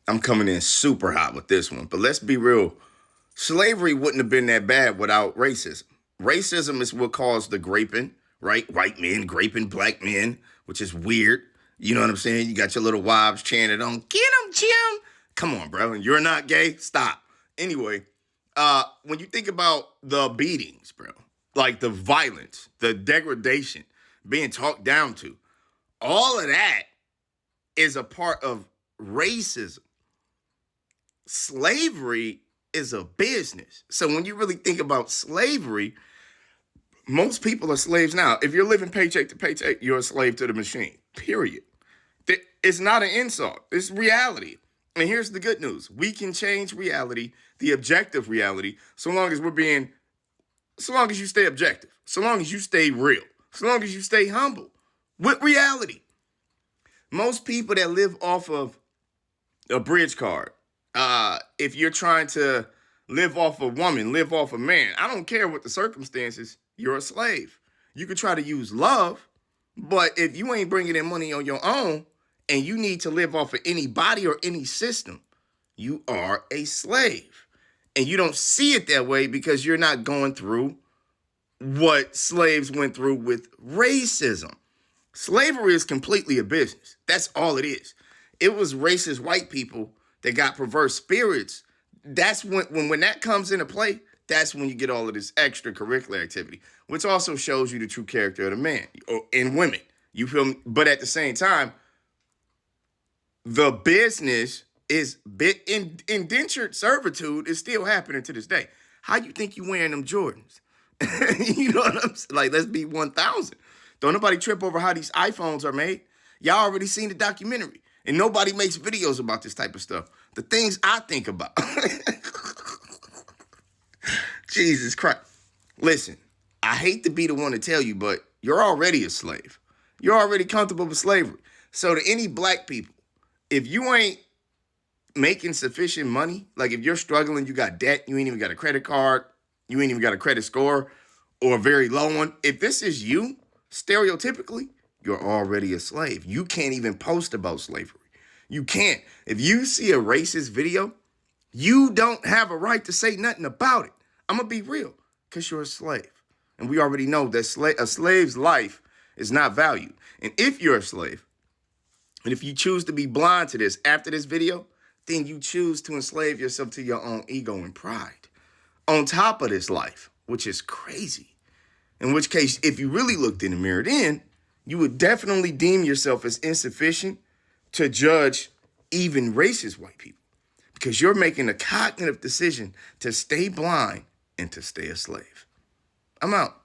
I'm coming in super hot with this one, but let's be real. Slavery wouldn't have been that bad without racism. Racism is what caused the graping, right? White men graping black men, which is weird. You know what I'm saying? You got your little wives chanting on, get him, Jim. Come on, bro. You're not gay? Stop. Anyway, when you think about the beatings, bro, like the violence, the degradation, being talked down to, all of that is a part of racism. Slavery is a business. So when you really think about slavery, most people are slaves now. If you're living paycheck to paycheck, you're a slave to the machine, period. It's not an insult. It's reality. And here's the good news. We can change reality, the objective reality, so long as you stay objective, so long as you stay real, so long as you stay humble with reality. Most people that live off of a bridge card, if you're trying to live off a woman, live off a man, I don't care what the circumstances, you're a slave. You could try to use love, but if you ain't bringing in money on your own and you need to live off of anybody or any system, you are a slave. And you don't see it that way because you're not going through what slaves went through with racism. Slavery is completely a business. That's all it is. It was racist white people that got perverse spirits. That's when that comes into play, that's when you get all of this extracurricular activity, which also shows you the true character of the man and women. You feel me? But at the same time, the business is indentured servitude is still happening to this day. How you think you wearing them Jordans? You know what I'm saying? Like, let's be 1,000. Don't nobody trip over how these iPhones are made. Y'all already seen the documentary. And nobody makes videos about this type of stuff. The things I think about. Jesus Christ. Listen, I hate to be the one to tell you, but you're already a slave. You're already comfortable with slavery. So to any black people, if you ain't making sufficient money, like if you're struggling, you got debt, you ain't even got a credit card, you ain't even got a credit score or a very low one. If this is you, stereotypically, you're already a slave. You can't even post about slavery. You can't. If you see a racist video, you don't have a right to say nothing about it. I'm going to be real, because you're a slave. And we already know that a slave's life is not valued. And if you're a slave, and if you choose to be blind to this after this video, then you choose to enslave yourself to your own ego and pride on top of this life, which is crazy. In which case, if you really looked in the mirror then, you would definitely deem yourself as insufficient to judge even racist white people, because you're making a cognitive decision to stay blind and to stay a slave. I'm out.